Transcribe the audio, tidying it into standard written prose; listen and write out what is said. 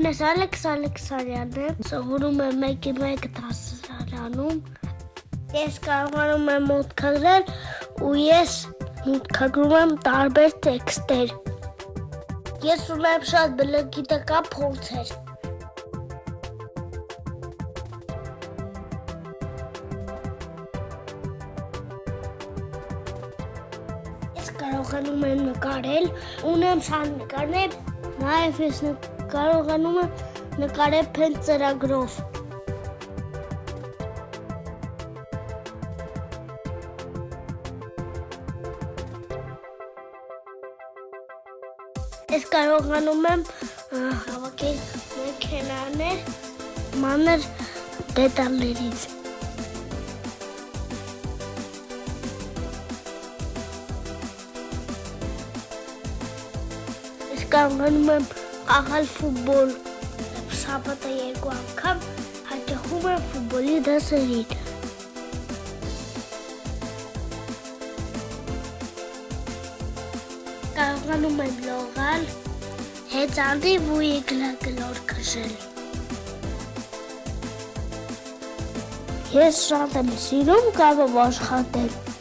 Ես Ալեքս Ալեքսանյանն եմ, սովորում եմ 1-1 դասարանում։ Ես կարողանում եմ մուտքագրել ու ես մուտքագրում եմ տարբեր տեքստեր։ Ես ունեմ շատ բլոկիտական փորձեր։ Ես կարողանում եմ նկարել, ունեմ շատ նկարներ, նաև ես կարողանում եմ նկարել փենծրագրով։ Ես կարողանում եմ հավաքել մեքենաներ մանր դետալներից։ Ես կարողանում եմ խաղալ ֆուտբոլ, շաբաթը 2 անգամ հաճախում եմ ֆուտբոլի դասերին։ Կարողանում եմ լողալ, հեծանիվ ու իգլագլոր քշել։ Ես շատ եմ սիրում կավով աշխատել։